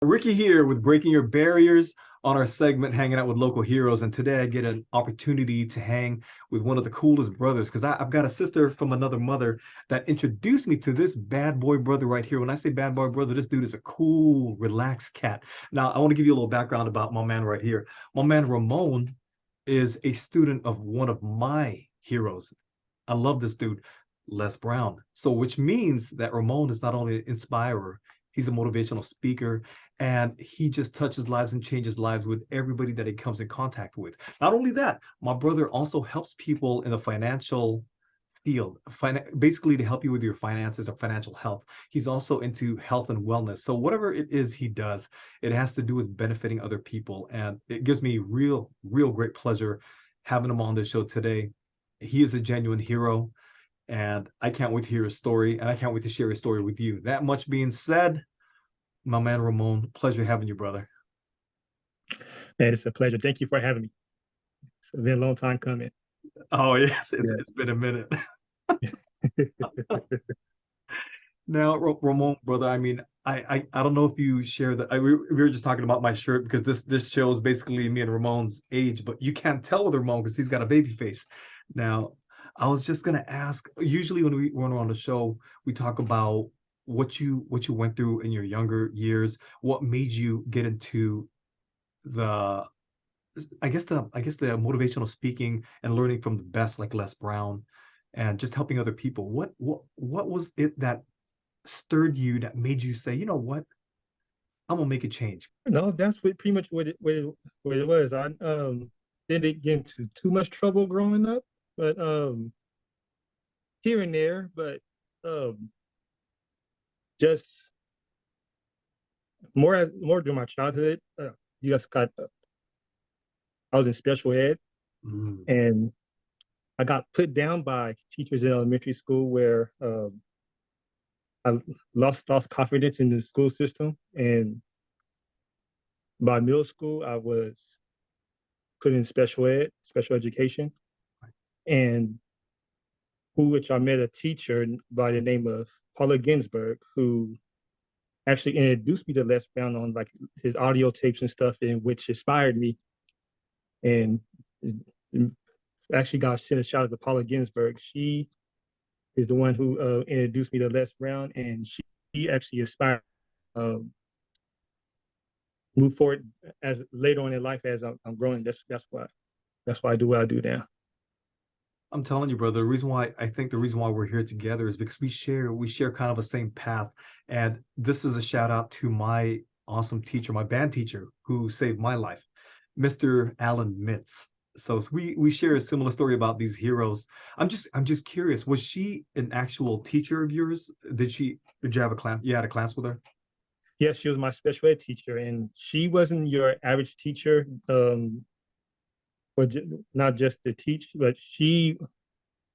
Ricky here with Breaking Your Barriers on our segment Hanging Out with Local Heroes. And today I get an opportunity to hang with one of the coolest brothers because I've got a sister from another mother that introduced me to this bad boy brother right here. When I say bad boy brother, this dude is a cool, relaxed cat. Now, I want to give you a little background about my man right here. My man Ramon is a student of one of my heroes. I love this dude, Les Brown. So, which means that Ramon is not only an inspirer, he's a motivational speaker, and he just touches lives and changes lives with everybody that he comes in contact with. Not only that, my brother also helps people in the financial field, basically to help you with your finances or financial health. He's also into health and wellness. So whatever it is he does, it has to do with benefiting other people. And it gives me real great pleasure having him on this show today. He is a genuine hero, and I can't wait to hear his story, and I can't wait to share his story with you. That much being said, my man Ramon, pleasure having you, brother. Man, it's a pleasure. Thank you for having me. It's been a long time coming. Oh yes, it's Yeah. it's been a minute. Now, Ramon, brother, I mean, I don't know if you share that. We were just talking about my shirt because this shows basically me and Ramon's age, but you can't tell with Ramon because he's got a baby face. Now, I was just gonna ask. Usually, when we're on the show, we talk about what you went through in your younger years, what made you get into the I guess the motivational speaking and learning from the best like Les Brown and just helping other people. What was it that stirred you that made you say, you know what, I'm gonna make a change? No, that's pretty much what it was. I didn't get into too much trouble growing up, but here and there, but um just more during my childhood. You just got I was in special ed, Mm, and I got put down by teachers in elementary school where I lost confidence in the school system, and by middle school I was put in special education, and which I met a teacher by the name of Paula Ginsberg, who actually introduced me to Les Brown on like his audio tapes and stuff, and which inspired me. And actually, got sent a shout out to Paula Ginsberg. She is the one who introduced me to Les Brown, and she actually inspired um, move forward as later on in life as I'm growing. That's why I do what I do now. I'm telling you, brother, the reason why we're here together is because we share kind of a same path. And this is a shout out to my awesome teacher, my band teacher who saved my life, Mr. Alan Mitz. So we share a similar story about these heroes. I'm just curious, was she an actual teacher of yours? Did you have a class? You had a class with her? Yes, she was my special ed teacher, and she wasn't your average teacher, but not just to teach, but she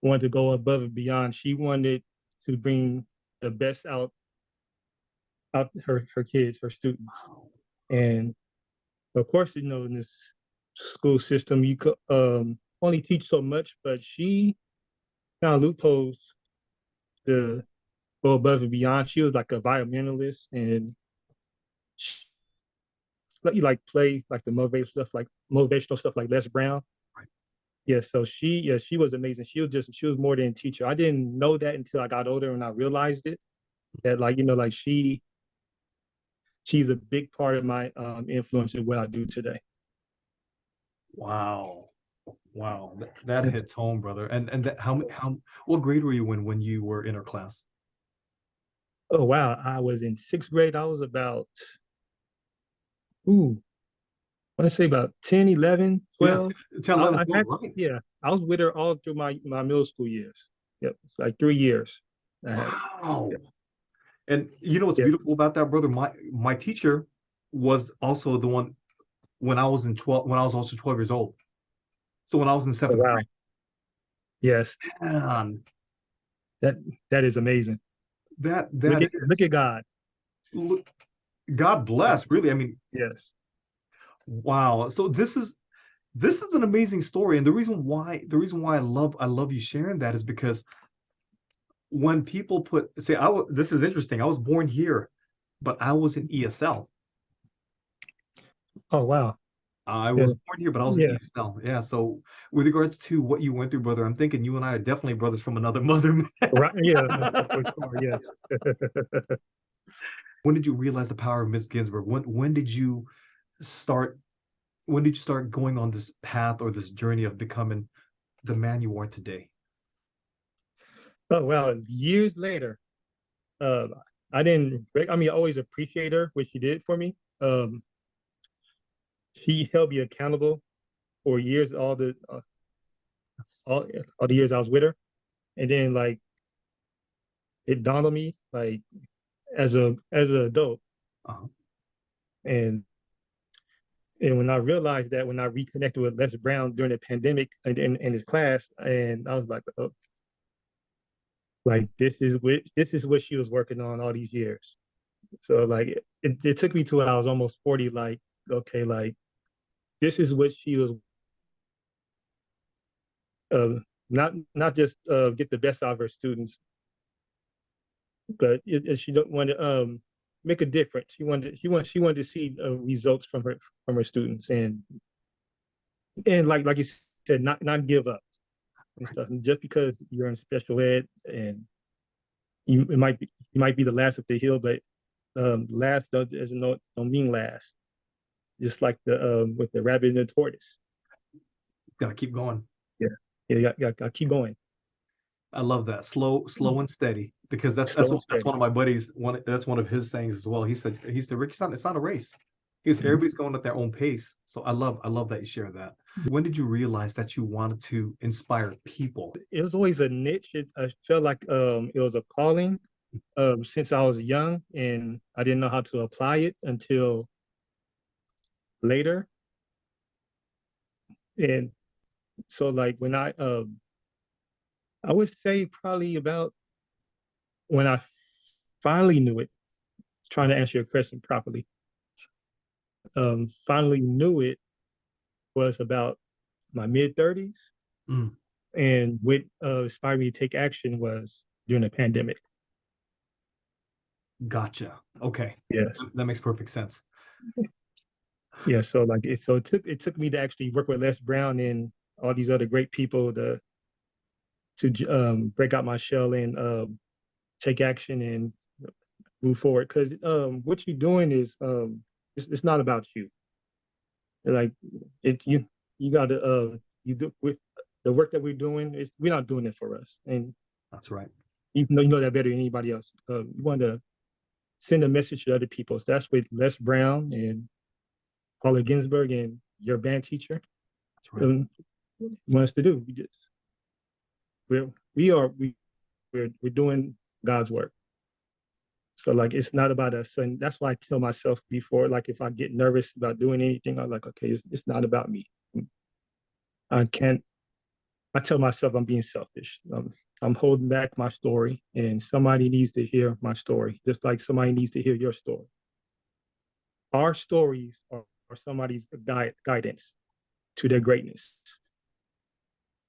wanted to go above and beyond. She wanted to bring the best out her kids, her students, and of course, in this school system, you could only teach so much, but she found loopholes to go above and beyond. She was like a environmentalist, and she let you like play like the motivational stuff like Les Brown. Yeah, so she was amazing. She was more than a teacher. I didn't know that until I got older and I realized it. That like like she's a big part of my influence in what I do today. Wow. Wow. That Yes. hits home, brother. And how what grade were you in when you were in her class? Oh wow, I was in sixth grade. I was about ooh, I want to say about 10, 11, Yeah, 12. 10, 11, I 12, had right. yeah, I was with her all through my middle school years. Yep, it's like 3 years. I had her. Wow. Yeah, And you know what's yeah. beautiful about that, brother? My teacher was also the one when I was also 12 years old. So when I was in Oh seventh wow. grade, Yes, man, that that is amazing. that Look is at God. look, God bless, Yes. really. I mean, Yes. wow. So this is an amazing story. And the reason why I love you sharing that is because when people this is interesting. I was born here, but I was in ESL. Oh, wow. I Yeah. was born here, but I was in Yeah. East now. Yeah. So with regards to what you went through, brother, I'm thinking you and I are definitely brothers from another mother, man. Right. Yeah. For sure. Yes. When did you realize the power of Miss Ginsburg? When did you start when did you start going on this path or this journey of becoming the man you are today? Oh, wow. Years later, uh, I didn't, I mean, I always appreciate her, what she did for me. Um, she held me accountable for years, all, all the years I was with her. And then like it dawned on me like as an adult. Uh-huh. And and when I realized that, when I reconnected with Les Brown during the pandemic and in his class, and I was like, oh, like this is what she was working on all these years. So like it took me till I was almost 40, like, okay, like this is what she was uh, not just get the best out of her students, but she don't want to make a difference. She wanted to see results from her students, and like you said, not give up and Right. stuff. And just because you're in special ed and you might be the last of the hill, but last doesn't don't mean last. Just like the with the rabbit and the tortoise. Gotta keep going. Yeah, yeah, got keep going, I love that. Slow and steady. Because slow and that's steady. one of my buddies. That's one of his sayings as well. He said, Rick, it's not a race. Because Mhm. everybody's going at their own pace. So I love that you share that. When did you realize that you wanted to inspire people? It was always a niche. I felt like it was a calling since I was young, and I didn't know how to apply it until later. And so, like when I would say probably about when I finally knew it. Trying to answer your question properly. Finally knew it was about my mid 30s, Mm, and what inspired me to take action was during the pandemic. gotcha. Okay. Yes. That makes perfect sense. Yeah. So like it took me to actually work with Les Brown and all these other great people to break out my shell and take action and move forward. Because what you're doing is it's not about you. Like it you got to you do with the work that we're doing is we're not doing it for us, and That's right. you know that better than anybody else. You want to send a message to other people. So that's with Les Brown and Paula Ginsburg and your band teacher That's right. um, want us to do. We're we are we we're doing God's work. So like it's not about us, and that's why I tell myself before, like if I get nervous about doing anything, I'm like, okay, it's not about me. I can't. I tell myself I'm being selfish. I'm holding back my story, and somebody needs to hear my story, just like somebody needs to hear your story. Our stories are somebody's guidance to their greatness.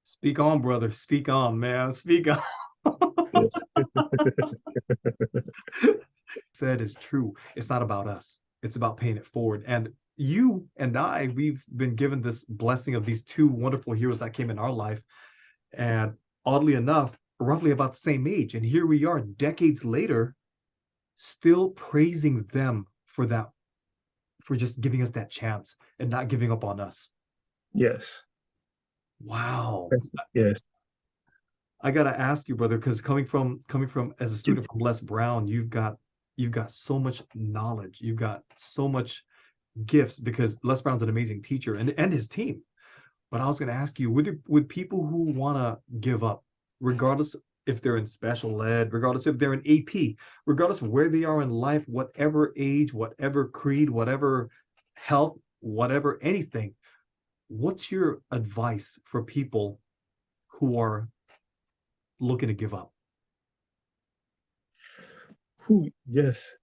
Speak on, brother. Speak on, man. Speak on. Yes. Said is true. It's not about us. It's about paying it forward. And you and I, we've been given this blessing of these two wonderful heroes that came in our life. And oddly enough, roughly about the same age. And here we are, decades later, still praising them for that, for just giving us that chance and not giving up on us. Yes. Wow. Yes. I gotta ask you, brother, because coming from as a student from Les Brown, you've got so much knowledge, you've got so much gifts because Les Brown's an amazing teacher and his team. But I was gonna ask you, with people who wanna give up, regardless if they're in special ed, regardless if they're in AP, regardless of where they are in life, whatever age, whatever creed, whatever health, whatever anything, what's your advice for people who are looking to give up? Who? Yes.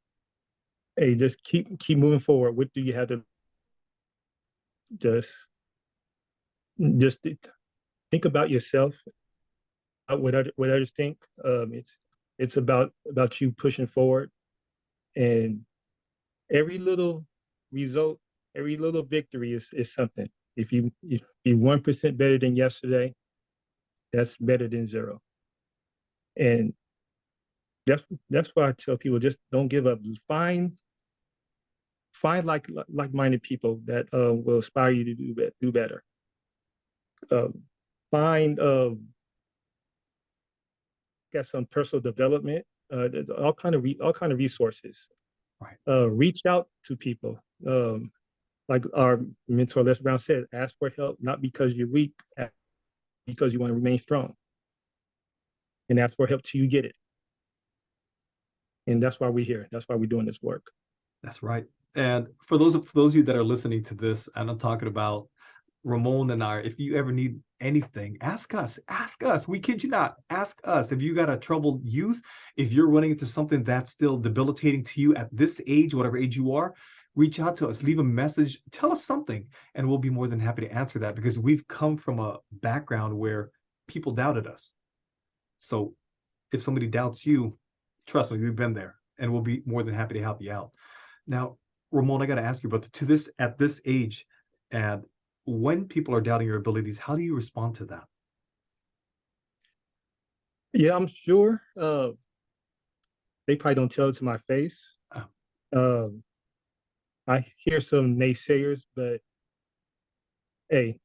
Hey, just keep moving forward. What do you have to just just think about yourself, what others think. It's about you pushing forward, and every little result. every little victory is something. If you're 1% better than yesterday, that's better than zero. And that's why I tell people just don't give up. Find like-minded people that will inspire you to do better. Find Get some personal development. There's all kind of resources. Right. Reach out to people. Like our mentor Les Brown said, ask for help not because you're weak, because you want to remain strong, and ask for help till you get it. And that's why we're here. That's why we're doing this work. That's right. And for those of you that are listening to this, and I'm talking about Ramon and I, if you ever need anything, ask us. Ask us. We kid you not. Ask us. If you got a troubled youth, if you're running into something that's still debilitating to you at this age, whatever age you are, reach out to us, leave a message, tell us something, and we'll be more than happy to answer that because we've come from a background where people doubted us. So if somebody doubts you, trust me, we've been there and we'll be more than happy to help you out. Now, Ramon, I got to ask you about to this at this age, and when people are doubting your abilities, how do you respond to that? Yeah, I'm sure they probably don't tell it to my face. Oh, Um, I hear some naysayers, but hey,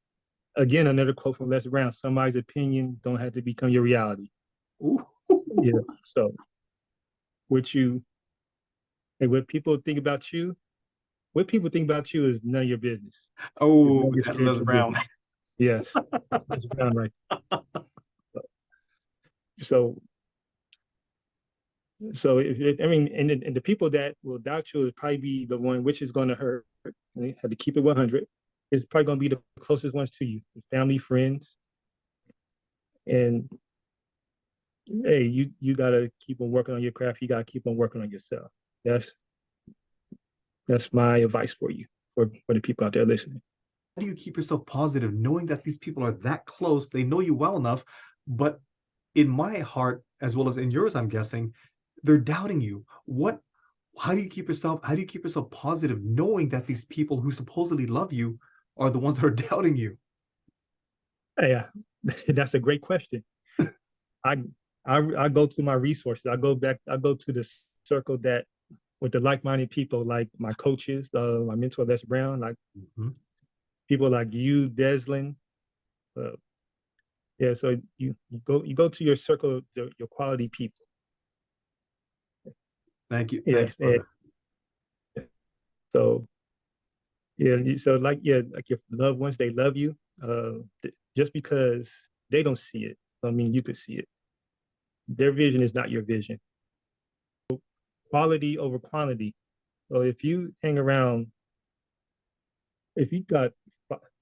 again, another quote from Les Brown: "Somebody's opinion don't have to become your reality." ooh. Yeah. So, what you and what people think about you is none of your business. It's none Oh, of your that Les spiritual Brown. business. Yes, that's Les Brown, right? So, I mean, and the people that will doubt you will probably be the one which is going to hurt. You have to keep it 100. It's probably going to be the closest ones to you, family, friends, and hey, you gotta keep on working on your craft. You gotta keep on working on yourself. That's that's my advice for you, for the people out there listening. How do you keep yourself positive knowing that these people are that close? They know you well enough, but in my heart, as well as in yours, I'm guessing, they're doubting you. How do you keep yourself positive knowing that these people who supposedly love you are the ones that are doubting you? Yeah, that's a great question. I, I go to my resources. I go to the circle that with the like-minded people, like my coaches, my mentor Les Brown, like Mhm. people like you, Deslin. Uh, yeah, so you go to your circle, your quality people. Thank you, Yes, and brother. so yeah, so like your loved ones, they love you. Just because they don't see it, I mean you could see it. Their vision is not your vision. Quality over quantity. So if you hang around, if you got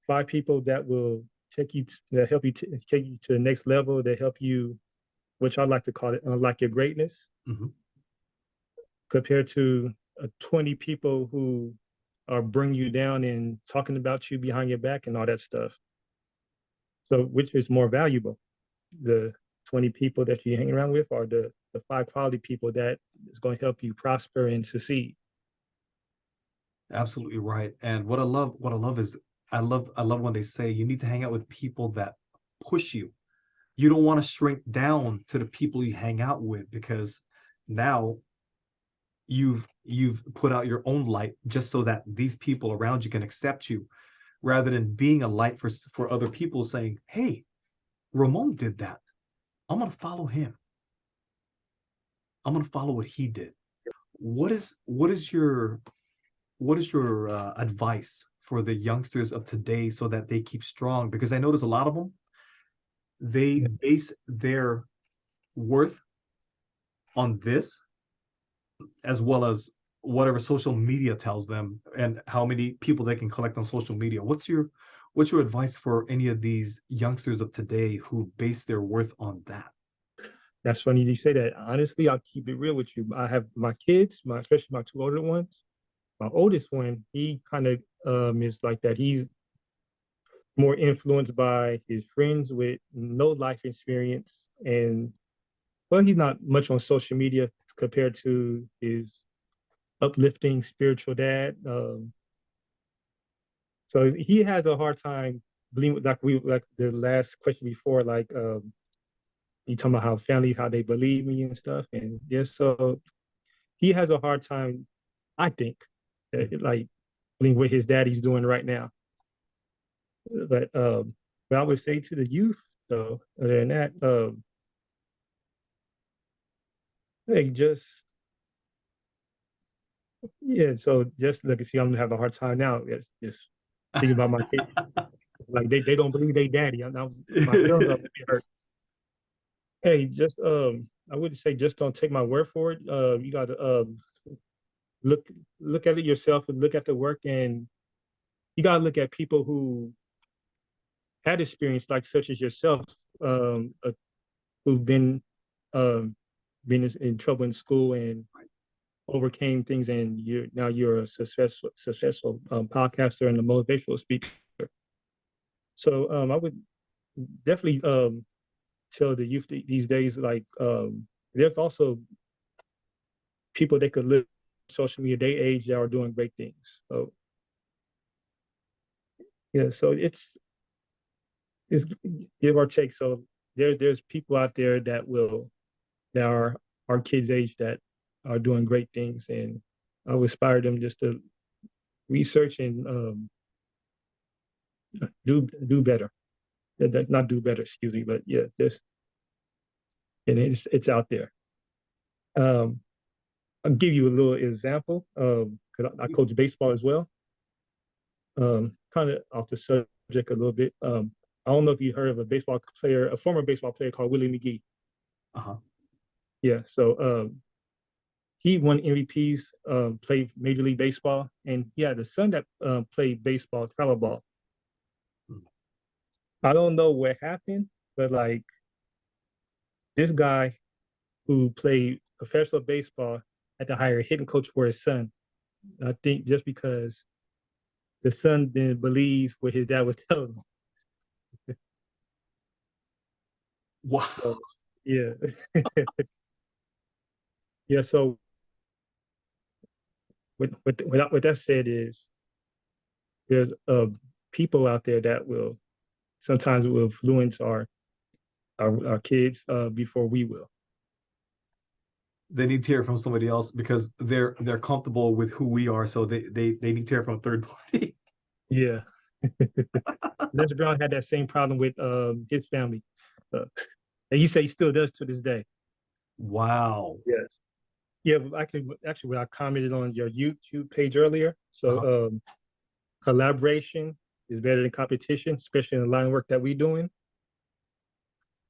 five people that will that help you take you to the next level, that help you, which I like to call it, unlock your greatness, Mhm. compared to 20 people who are bringing you down and talking about you behind your back and all that stuff. So which is more valuable? The 20 people that you hang around with, or the five quality people that is going to help you prosper and succeed? Absolutely right. And what I love is I love when they say you need to hang out with people that push you. You don't want to shrink down to the people you hang out with because now you've put out your own light just so that these people around you can accept you rather than being a light for other people saying, "Hey, Ramon did that. I'm going to follow him. I'm going to follow what he did." What is your advice for the youngsters of today so that they keep strong? Because I notice a lot of them, they Yeah, base their worth on this as well as whatever social media tells them and how many people they can collect on social media. What's your advice for any of these youngsters of today who base their worth on that? that's funny you say that. Honestly, I'll keep it real with you. I have my kids, especially my two older ones. My oldest one, he kind of is like that. He's more influenced by his friends with no life experience, and well, he's not much on social media compared to his uplifting spiritual dad. So he has a hard time believing, like the last question before, like you talking about how family, how they believe me and stuff. And yes, so he has a hard time, I think, like believing what his daddy's doing right now. But I would say to the youth, though, other than that, hey, just yeah. So just look and see, I'm having a hard time now. Yes, just thinking about my kid. Like they don't believe they daddy. My feelings are really hurt. Hey, just I would say just don't take my word for it. You got to look look at it yourself and look at the work, and you got to look at people who had experience like such as yourself, who've um, been in trouble in school and overcame things, and you're a successful podcaster and a motivational speaker. So I would definitely tell the youth these days, like there's also people that could live social media, they age that are doing great things. So yeah, so it's give or take. So there's people out there that are our kids' age that are doing great things, and I would inspire them just to research and do better. Not do better, excuse me, but yeah, just and it's out there. Um, I'll give you a little example because I coach baseball as well. Kind of off the subject a little bit. I don't know if you heard of a baseball player, a former baseball player called Willie McGee. Uh-huh. Yeah, so he won MVPs, played Major League Baseball, and he had a son that played baseball, travel ball. I don't know what happened, but like this guy who played professional baseball had to hire a hitting coach for his son. I think just because the son didn't believe what his dad was telling him. Wow. So yeah, yeah. So what that said is there's people out there that will sometimes will influence our kids before we will. They need to hear from somebody else because they're comfortable with who we are, so they need to hear from a third party. Yeah, Les Brown had that same problem with his family, and he said he still does to this day. Wow. Yes. Yeah, actually, what I commented on your YouTube page earlier. Uh-huh. So collaboration is better than competition, especially in the line of work that we're doing.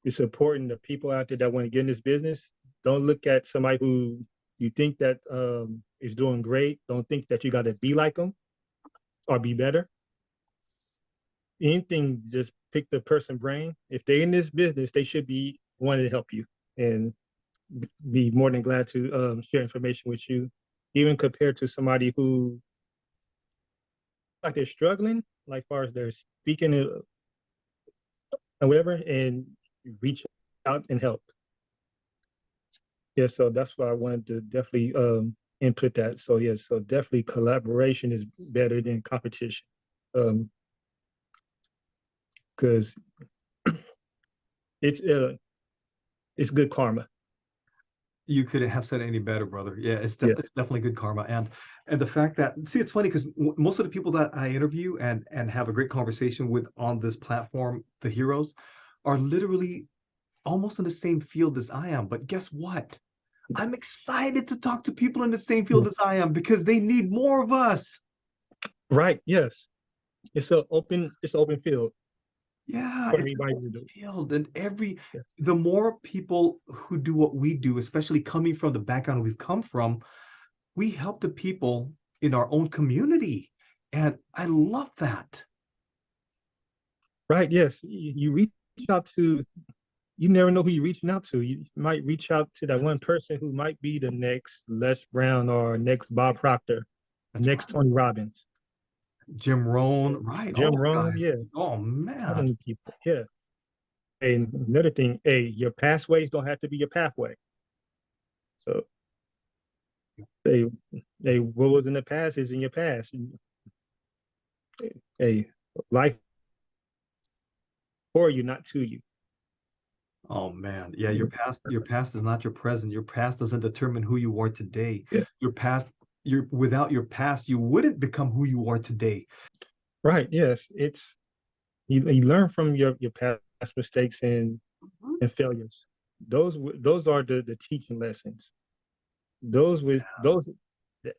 It's important that people out there that want to get in this business don't look at somebody who you think that is doing great. Don't think that you got to be like them or be better. Anything, just pick the person brain. If they're in this business, they should be wanting to help you and be more than glad to share information with you, even compared to somebody who like they're struggling, like far as they're speaking or whatever, and reach out and help. Yeah, so that's why I wanted to definitely input that. So yeah, so definitely collaboration is better than competition, because it's uh it's good karma. You couldn't have said it any better, brother. Yeah, Yeah, it's definitely good karma, and the fact that see, it's funny because most of the people that I interview and have a great conversation with on this platform, the heroes, are literally almost in the same field as I am. But guess what? I'm excited to talk to people in the same field as I am because they need more of us. right. Yes, it's an open field Yeah, for it's an everybody open to do. field, and Yeah. the more people who do what we do, especially coming from the background we've come from, we help the people in our own community, and I love that. Right. Yes, you reach out to. You never know who you're reaching out to. You might reach out to that one person who might be the next Les Brown or next Bob Proctor, That's next right. Tony Robbins, Jim Rohn, right? All Jim those Rohn. guys. Yeah, Oh so man, many people. Yeah. And another thing, hey, your pathways don't have to be your pathway. So, hey, what was in the past is in your past. a life for you, not to you. Oh man, yeah, your past is not your present. Your past doesn't determine who you are today. Yeah. Your past, your without your past, you wouldn't become who you are today. Right. Yes. It's you learn from your past mistakes and failures. Those are the teaching lessons. Those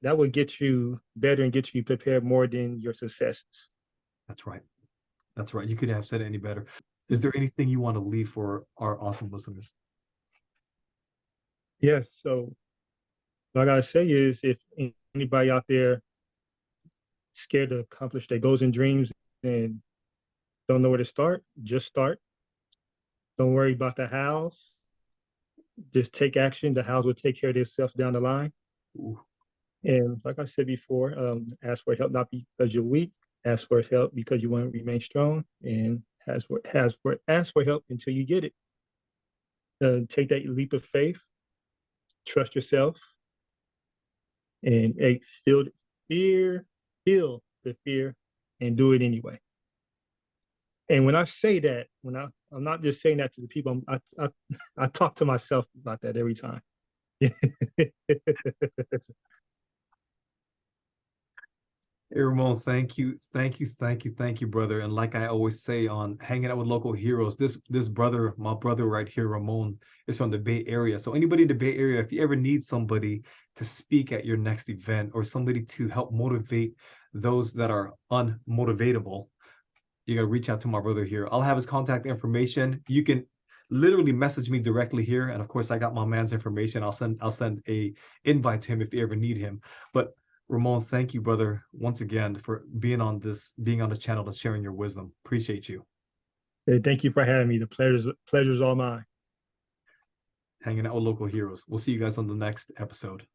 that would get you better and get you prepared more than your successes. That's right. That's right. You couldn't have said it any better. Is there anything you want to leave for our awesome listeners? Yeah. So what I gotta say is, if anybody out there scared to accomplish their goals and dreams and don't know where to start, just start. Don't worry about the hows. Just take action. The hows will take care of themselves down the line. Ooh, And like I said before, ask for help not because you're weak. Ask for help because you want to remain strong. And ask for help until you get it. Take that leap of faith. Trust yourself, and fear, feel the fear, and do it anyway. And when I say that, I'm not just saying that to the people. I talk to myself about that every time. hey, Ramon, thank you, thank you, thank you, thank you, brother. And like I always say on hanging out with local heroes, this brother, my brother right here, Ramon, is from the Bay Area. So anybody in the Bay Area, if you ever need somebody to speak at your next event or somebody to help motivate those that are unmotivatable, you gotta reach out to my brother here. I'll have his contact information. You can literally message me directly here, and of course, I got my man's information. I'll send a invite to him if you ever need him. But Ramon, thank you, brother, once again for being on this channel and sharing your wisdom. Appreciate you. Hey, thank you for having me. The pleasure's all mine. Hanging out with local heroes. We'll see you guys on the next episode.